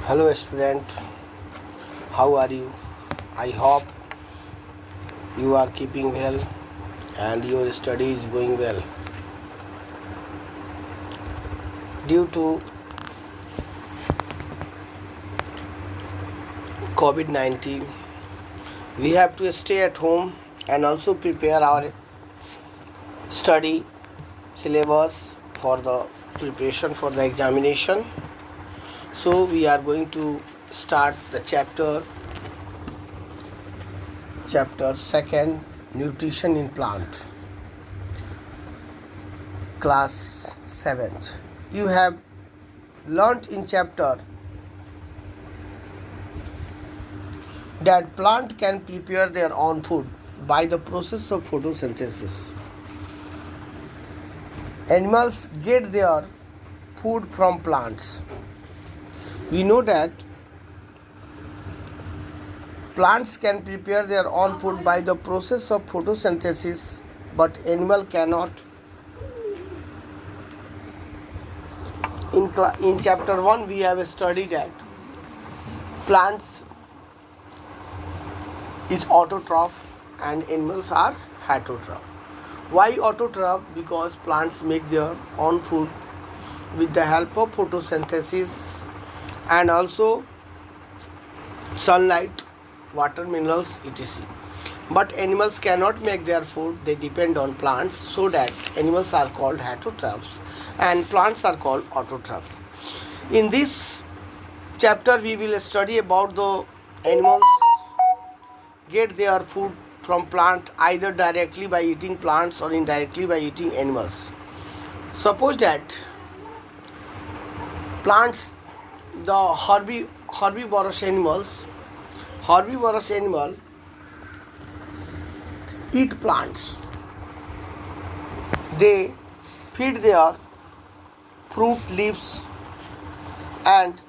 Hello student, how are you? I hope you are keeping well and your study is going well. Due to COVID-19, we have to stay at home and also prepare our study syllabus for the preparation for the examination. So we are going to start the chapter 2nd, nutrition in plant, class 7th. You have learnt in chapter that plant can prepare their own food by the process of photosynthesis. Animals get their food from plants. We know that plants can prepare their own food by the process of photosynthesis, but animal cannot. In chapter 1 we have studied that plants is autotroph and animals are heterotroph. Why autotroph? Because plants make their own food with the help of photosynthesis and also sunlight, water, minerals, etc. But animals cannot make their food, they depend on plants, so that animals are called heterotrophs and plants are called autotrophs. In this chapter we will study about the animals get their food from plant either directly by eating plants or indirectly by eating animals. Suppose that plants, the herbivorous animal eat plants. They feed their fruit, leaves and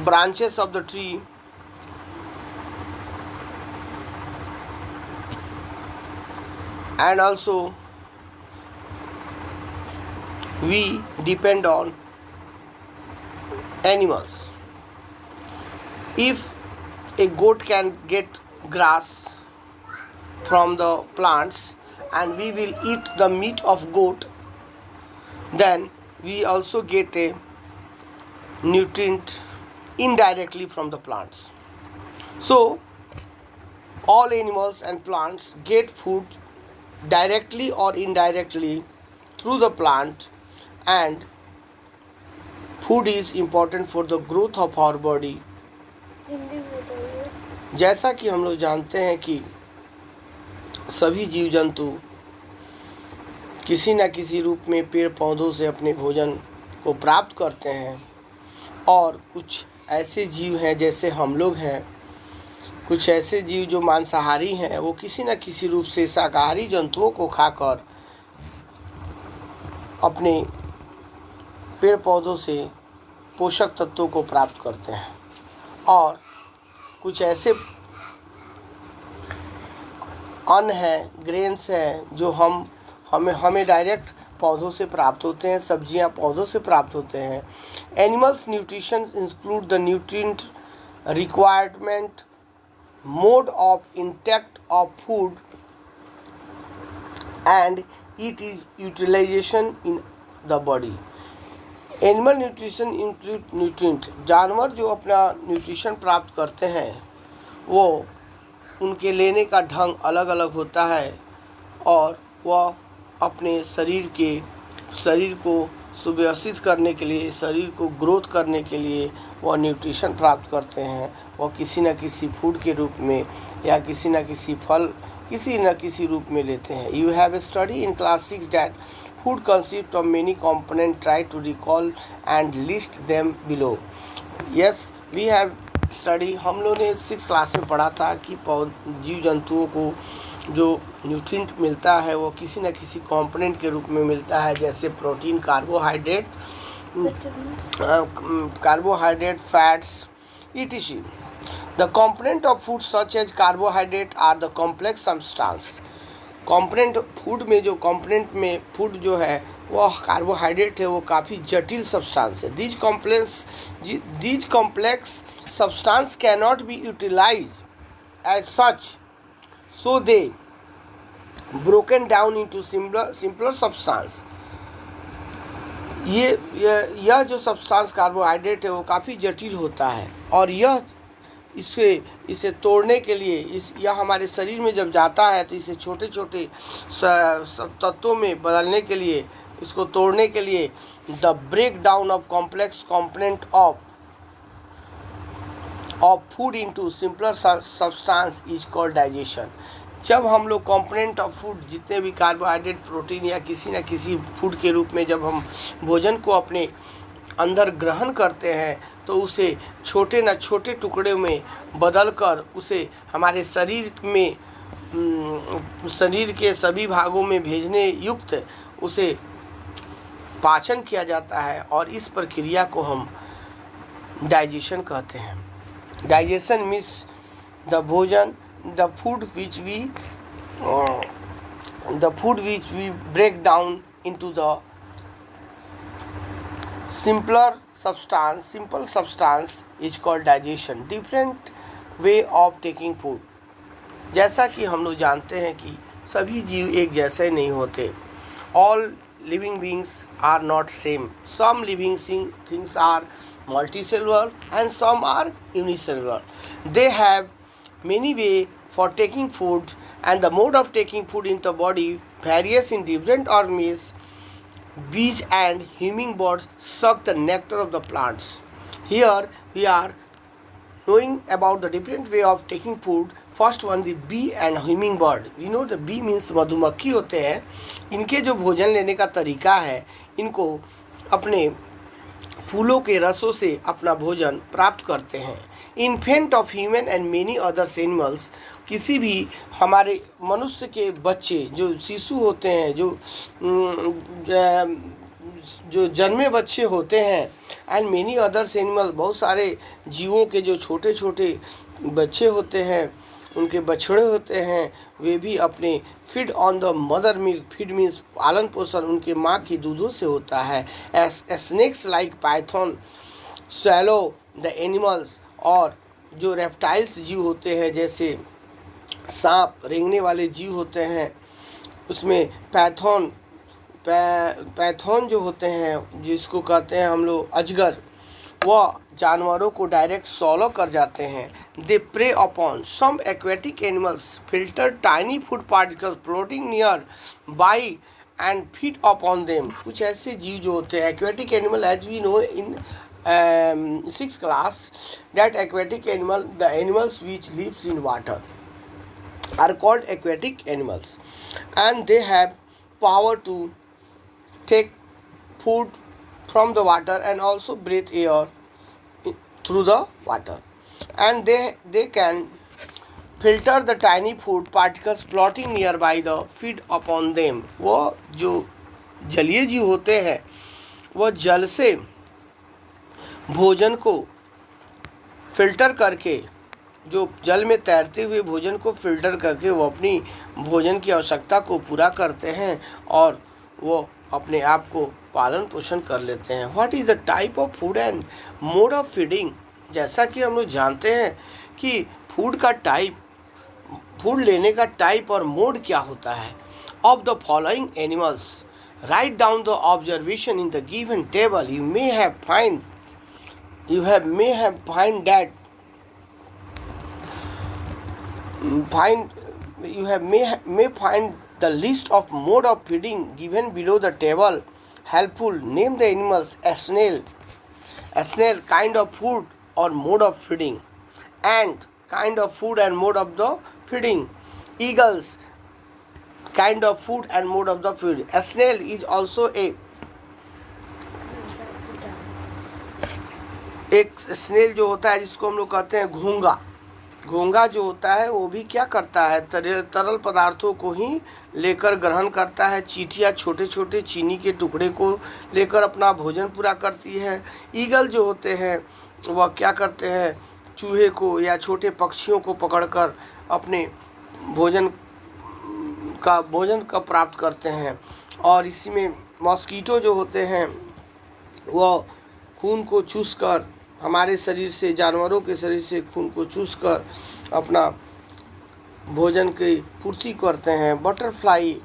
branches of the tree and also we depend on animals. If a goat can get grass from the plants and we will eat the meat of goat, then we also get a nutrient indirectly from the plants. So all animals and plants get food directly or indirectly through the plant, and food is important for the growth of our body. जैसा कि हम लोग जानते हैं कि सभी जीव जंतु किसी न किसी रूप में पेड़ पौधों से अपने भोजन को प्राप्त करते हैं, और कुछ ऐसे जीव हैं जैसे हम लोग हैं, कुछ ऐसे जीव जो मांसाहारी हैं, वो किसी न किसी रूप से शाकाहारी जंतुओं को खाकर अपने पेड़ पौधों से पोषक तत्वों को प्राप्त करते हैं, और कुछ ऐसे अन्न हैं, ग्रेन्स हैं जो हमें डायरेक्ट पौधों से प्राप्त होते हैं, सब्जियां पौधों से प्राप्त होते हैं. Animals nutrition include the nutrient requirement, mode of intake of food and it is utilization in the body. Animal nutrition include nutrient. जानवर जो अपना न्यूट्रिशन प्राप्त करते हैं वो उनके लेने का ढंग अलग अलग होता है, और वह अपने शरीर को सुव्यवस्थित करने के लिए, शरीर को ग्रोथ करने के लिए वह न्यूट्रिशन प्राप्त करते हैं. वह किसी न किसी फूड के रूप में या किसी न किसी फल, किसी न किसी रूप में लेते हैं. You have study in class 6 that food consist of many component. Try to recall and list them below. Yes, we have study. हम लोग ने 6 क्लास में पढ़ा था कि जीव जंतुओं को जो न्यूट्रिएंट मिलता है वो किसी न किसी कंपोनेंट के रूप में मिलता है, जैसे protein, carbohydrate, fats, etc. The component of food such as carbohydrate are the complex substance. Component food में जो कंपोनेंट में फूड जो है वह कार्बोहाइड्रेट है, वो काफ़ी जटिल सब्सटेंस है। These complex substance can not be utilise as such, so they broken down into simpler substance. यह जो सब्सटेंस कार्बोहाइड्रेट है वो काफ़ी जटिल होता है, और इसे तोड़ने के लिए यह हमारे शरीर में जब जाता है तो इसे छोटे छोटे तत्वों में बदलने के लिए, इसको तोड़ने के लिए the break down of complex component of food into simpler substance is called digestion. जब हम लोग कंपोनेंट ऑफ फूड, जितने भी कार्बोहाइड्रेट, प्रोटीन या किसी न किसी फूड के रूप में जब हम भोजन को अपने अंदर ग्रहण करते हैं तो उसे छोटे न छोटे टुकड़े में बदलकर उसे हमारे शरीर में, शरीर के सभी भागों में भेजने युक्त उसे पाचन किया जाता है, और इस प्रक्रिया को हम डाइजेशन कहते हैं। Digestion means the food which we break down into the simple substance is called digestion. Different way of taking food. जैसा कि हम लोग जानते हैं कि सभी जीव एक जैसे नहीं होते. All living beings are not same. Some living things are multicellular and some are unicellular. They have many ways for taking food, and the mode of taking food in the body varies in different organisms. Bees and hummingbirds suck the nectar of the plants. Here we are knowing about the different way of taking food. First one, the bee and hummingbird. You know the bee means मधुमक्खी होते हैं. इनके जो भोजन लेने का तरीका है, इनको अपने फूलों के रसों से अपना भोजन प्राप्त करते हैं. Infant of human and many others animals, किसी भी हमारे मनुष्य के बच्चे जो शिशु होते हैं, जो जन्मे बच्चे होते हैं, एंड मेनी अदर्स एनिमल, बहुत सारे जीवों के जो छोटे छोटे बच्चे होते हैं, उनके बछड़े होते हैं, वे भी अपने feed on the mother milk. Feed means पालन पोषण उनके माँ की दूधों से होता है. Snakes like python swallow the animals, और जो रेप्टाइल्स जीव होते हैं जैसे सांप, रेंगने वाले जीव होते हैं, उसमें पैथॉन जो होते हैं, जिसको कहते हैं हम लोग अजगर, वह जानवरों को डायरेक्ट सॉलो कर जाते हैं. They prey upon some aquatic animals, filter tiny food particles floating nearby and feed upon them. कुछ ऐसे जीव जो होते हैं aquatic animal, as we know in 6th class, that aquatic animal, the animals which lives in water are called aquatic animals, and they have power to take food from the water and also breathe air through the water, and they can filter the tiny food particles floating nearby the feed upon them. वो जो जलीय जीव होते हैं वो जल से भोजन को फिल्टर करके, जो जल में तैरते हुए भोजन को फिल्टर करके वो अपनी भोजन की आवश्यकता को पूरा करते हैं और वो अपने आप को पालन पोषण कर लेते हैं. What is the type of food and mode of feeding. जैसा कि हम लोग जानते हैं कि फूड लेने का टाइप और मोड क्या होता है. Of the following animals write down the observation in the given table. You may find the list of mode of feeding given below the table helpful. Name the animals. A snail, kind of food or mode of feeding. Ant, kind of food and mode of the feeding. Eagles, kind of food and mode of the feeding. A snail is also एक snail जो होता है, जिसको हम लोग कहते हैं घोंगा जो होता है, वो भी क्या करता है, तरल पदार्थों को ही लेकर ग्रहण करता है. चींटियाँ छोटे छोटे चीनी के टुकड़े को लेकर अपना भोजन पूरा करती है. ईगल जो होते हैं वह क्या करते हैं, चूहे को या छोटे पक्षियों को पकड़कर अपने भोजन का भोजन का प्राप्त करते हैं। और इसी में मॉस्कीटो जो होते हैं वह खून को चूसकर हमारे शरीर से, जानवरों के शरीर से खून को चूसकर अपना भोजन की पूर्ति करते हैं। बटरफ्लाई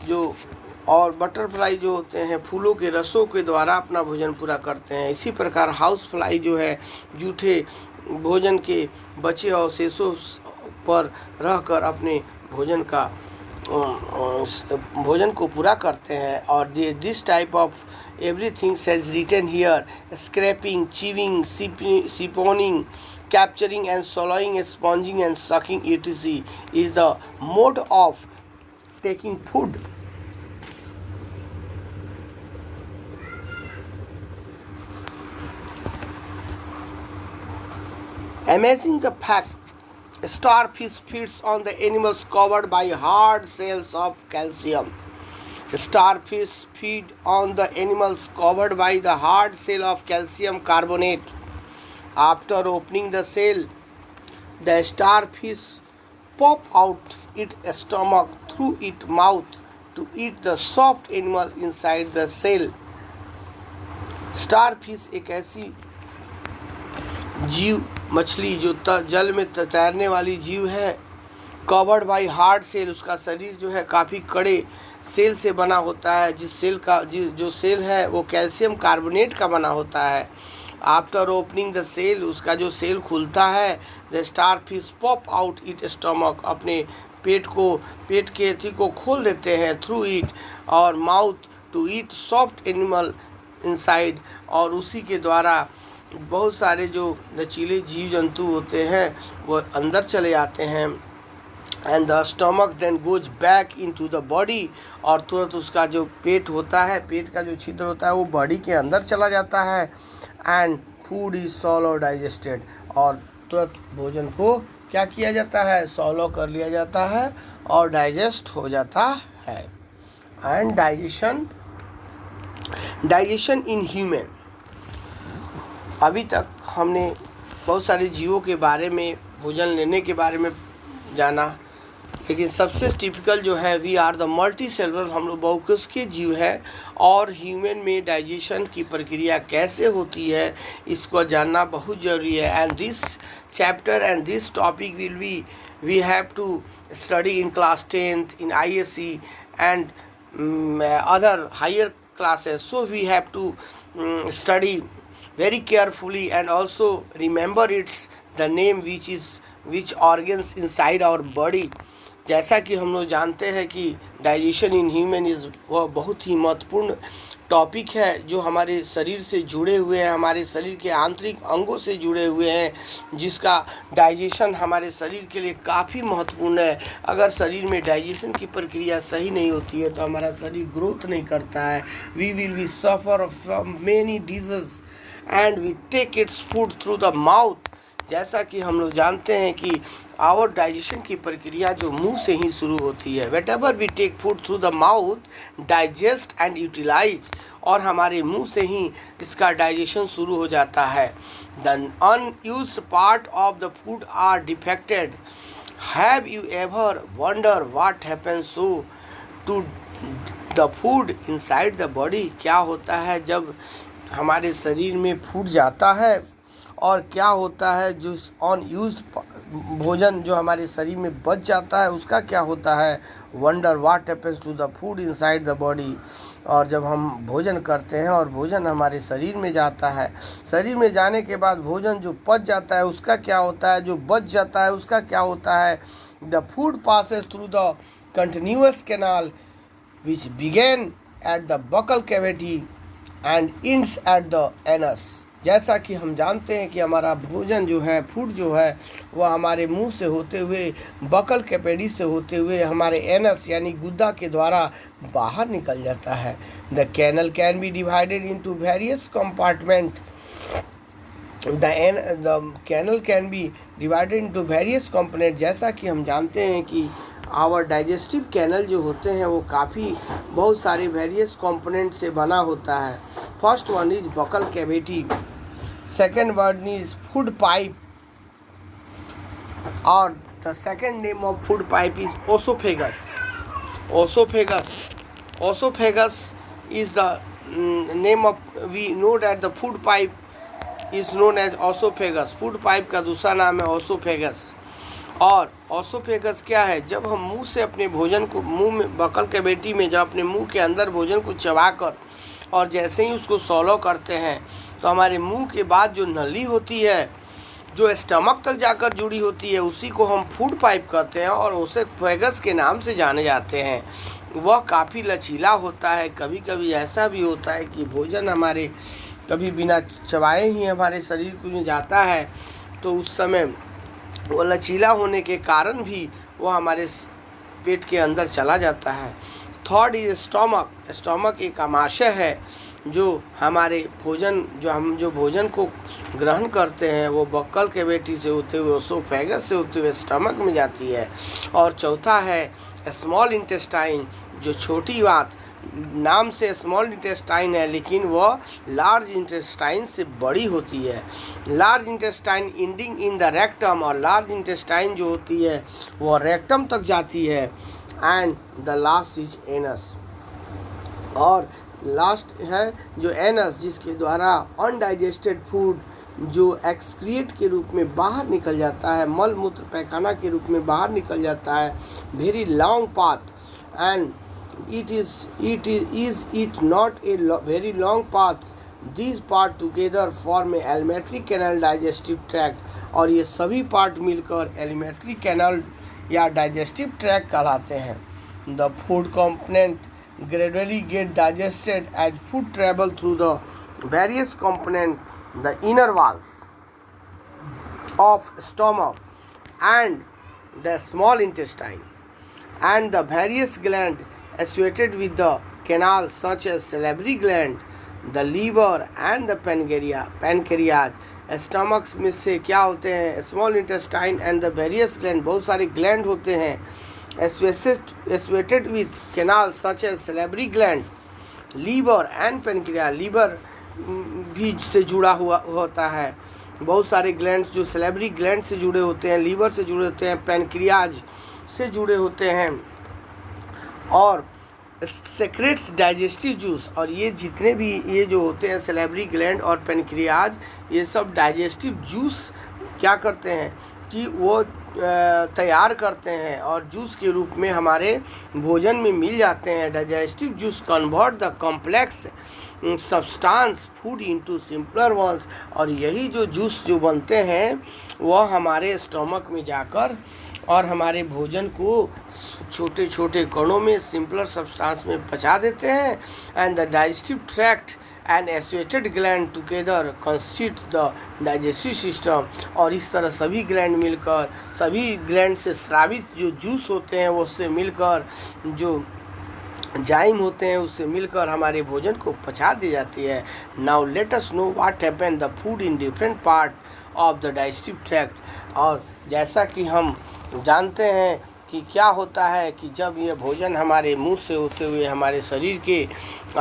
जो होते हैं फूलों के रसों के द्वारा अपना भोजन पूरा करते हैं। इसी प्रकार हाउस फ्लाई जो है जूठे भोजन के बचे अवशेषों पर रहकर अपने भोजन को पूरा करते हैं। और this type of everything says written here: scraping, chewing, siphoning, capturing and swallowing, sponging and sucking, etc. is the mode of taking food. Amazing the fact, starfish feeds on the animals covered by hard cells of calcium. Starfish feed on the animals covered by the hard shell of calcium carbonate. After opening the shell, the starfish pop out its stomach through its mouth to eat the soft animal inside the shell. Starfish एक ऐसी जीव मछली जो जल में तैरने वाली जीव है। कवर्ड बाई हार्ड सेल, उसका शरीर जो है काफ़ी कड़े सेल से बना होता है। जो सेल है वो कैल्शियम कार्बोनेट का बना होता है। आफ्टर ओपनिंग द सेल, उसका जो सेल खुलता है, the starfish pop out it stomach, अपने पेट के अथी को खोल देते हैं, थ्रू इट और mouth to eat soft animal inside, और उसी के द्वारा बहुत सारे जो लचीले जीव जंतु होते हैं वो अंदर चले जाते हैं। And the stomach then goes back into the body, और तुरंत उसका जो पेट होता है, पेट का जो छिद्र होता है वो बॉडी के अंदर चला जाता है। एंड फूड इज सॉलो डाइजेस्टेड, और तुरंत भोजन को क्या किया जाता है, सॉलो कर लिया जाता है और डाइजेस्ट हो जाता है। एंड डाइजेशन इन ह्यूमन, अभी तक हमने बहुत सारे जीवों के बारे में, भोजन लेने के बारे में जाना, लेकिन सबसे टिपिकल जो है we are the multicellular, हम लोग बहुकोशिकीय जीव है। और ह्यूमन में डाइजेशन की प्रक्रिया कैसे होती है इसको जानना बहुत ज़रूरी है। And this chapter and this topic will be we have to study in class 10th in ISC and other higher classes, so we have to study very carefully and also remember the name which organs inside our body। जैसा कि हम लोग जानते हैं कि digestion in human वह बहुत ही महत्वपूर्ण टॉपिक है जो हमारे शरीर से जुड़े हुए हैं, हमारे शरीर के आंतरिक अंगों से जुड़े हुए हैं, जिसका डाइजेशन हमारे शरीर के लिए काफ़ी महत्वपूर्ण है। अगर शरीर में डाइजेशन की प्रक्रिया सही नहीं होती है तो हमारा शरीर ग्रोथ नहीं करता है। We will be suffer from many disease and we take its food through the mouth. जैसा कि हम लोग जानते हैं कि आवर डाइजेशन की प्रक्रिया जो मुंह से ही शुरू होती है। Whatever we take food through the mouth digest and utilise, और हमारे मुंह से ही इसका डाइजेशन शुरू हो जाता है। The unused part of the food are defected. Have you ever wonder what happens so to the food inside the body? क्या होता है जब हमारे शरीर में फूड जाता है, और क्या होता है जो अनयूज्ड भोजन जो हमारे शरीर में बच जाता है उसका क्या होता है? Wonder what happens to the food inside the body. और जब हम भोजन करते हैं और भोजन हमारे शरीर में जाता है, शरीर में जाने के बाद भोजन जो पच जाता है उसका क्या होता है, जो बच जाता है उसका क्या होता है? The food passes through the continuous canal which begin at the buccal cavity and ends at the anus. जैसा कि हम जानते हैं कि हमारा भोजन जो है, फूड जो है, वह हमारे मुंह से होते हुए, बकल कैपेडी से होते हुए हमारे एनस यानी गुद्दा के द्वारा बाहर निकल जाता है। The canal can be divided into various compartment. The canal can be divided into various component. जैसा कि हम जानते हैं कि आवर डाइजेस्टिव कैनल जो होते हैं वो काफ़ी बहुत सारे वेरियस कंपोनेंट से बना होता है। First one is buccal cavity, second word is food pipe, or the second name of food pipe is esophagus। Esophagus is the name of, we know that the food pipe is known as esophagus. Food pipe का दूसरा नाम है oesophagus. और oesophagus क्या है? जब हम मुंह से अपने भोजन को, मुंह में बकल कैविटी में जब अपने मुंह के अंदर भोजन को चबाकर और जैसे ही उसको सॉलो करते हैं तो हमारे मुंह के बाद जो नली होती है जो स्टमक तक जाकर जुड़ी होती है उसी को हम फूड पाइप कहते हैं और ओसोफेगस के नाम से जाने जाते हैं. वह काफ़ी लचीला होता है. कभी कभी ऐसा भी होता है कि भोजन हमारे कभी बिना चबाए ही हमारे शरीर को जाता है तो उस समय वो लचीला होने के कारण भी वो हमारे पेट के अंदर चला जाता है. Third is stomach. स्टोमक एक आमाशय है जो हमारे भोजन, जो भोजन को ग्रहण करते हैं वो बक्कल कैविटी से होते हुए ओसोफेगस से होते हुए स्टमक में जाती है. और चौथा है स्मॉल इंटेस्टाइन, जो छोटी बात, नाम से स्मॉल इंटेस्टाइन है लेकिन वह लार्ज इंटेस्टाइन से बड़ी होती है. Large intestine ending in the rectum, और लार्ज इंटेस्टाइन जो होती है वह रेक्टम तक जाती है. And the last is anus, और लास्ट है जो एनस, जिसके द्वारा अनडाइजेस्टेड फूड जो एक्सक्रिएट के रूप में बाहर निकल जाता है, मल मूत्र पैखाना के रूप में बाहर निकल जाता है. Very long path and it not a very long path. These part together form a alimentary canal digestive tract, और ये सभी पार्ट मिलकर alimentary canal या digestive tract कहलाते हैं. The food component gradually get digested as food travel through the various component, the inner walls of stomach and the small intestine and the various glands associated with the canal such as salivary gland, the liver and the pancreas. Stomach में से क्या होते हैं? Small intestine and the various gland, बहुत सारे gland होते हैं associated with canal such as salivary gland, liver and pancreas. Liver भी से जुड़ा हुआ होता है. बहुत सारे ग्लैंड्स जो सैलिवरी ग्लैंड से जुड़े होते हैं, लीवर से जुड़े होते हैं, पैनक्रियाज से जुड़े होते हैं, और सेक्रेट्स डाइजेस्टिव जूस. और ये जितने भी ये जो होते हैं सैलिवरी ग्लैंड और पैनक्रियाज, ये सब डाइजेस्टिव जूस क्या करते हैं कि वो तैयार करते हैं और जूस के रूप में हमारे भोजन में मिल जाते हैं. Digestive juice convert the complex substance food into simpler ones. और यही जो जूस जो बनते हैं वह हमारे स्टमक में जाकर और हमारे भोजन को छोटे छोटे कणों में सिंपलर सब्सटेंस में पचा देते हैं. And the digestive tract and associated gland together constitute the digestive system. और इस तरह सभी ग्लैंड मिलकर, सभी ग्लैंड से स्रावित जो जूस होते हैं वो उससे मिलकर, जो जाइम होते हैं उससे मिलकर हमारे भोजन को पचा दी जाती है. Now let us know what happen the food in different part of the digestive tract. और जैसा कि हम जानते हैं कि क्या होता है कि जब ये भोजन हमारे मुंह से होते हुए हमारे शरीर के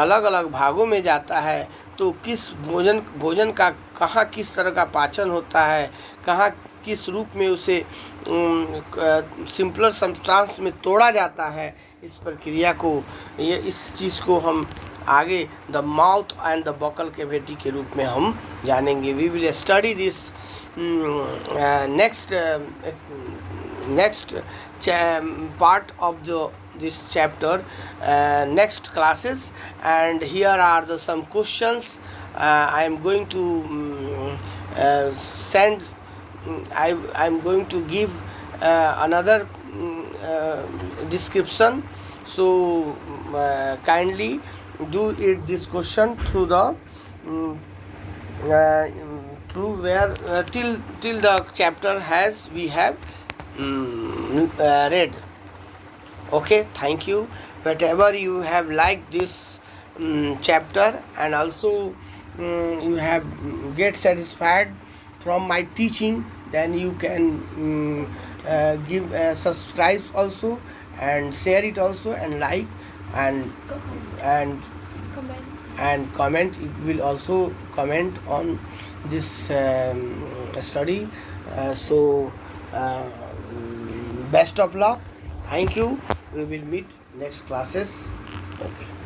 अलग अलग भागों में जाता है तो किस भोजन का कहाँ किस तरह का पाचन होता है, कहाँ किस रूप में उसे सिंपलर सब्सटेंस में तोड़ा जाता है, इस प्रक्रिया को, ये इस चीज़ को हम आगे the mouth and the buccal cavity के रूप में हम जानेंगे. We will study this next part of this chapter next classes. And here are some questions I am going to send. I am going to give another description, so kindly do it this question through the through where till the chapter has we have read. Okay, thank you. Whatever you have liked this chapter and also you have get satisfied from my teaching, then you can give subscribe also and share it also and like and comment. You will also comment on this study. So best of luck. Thank you. We will meet next classes. Okay.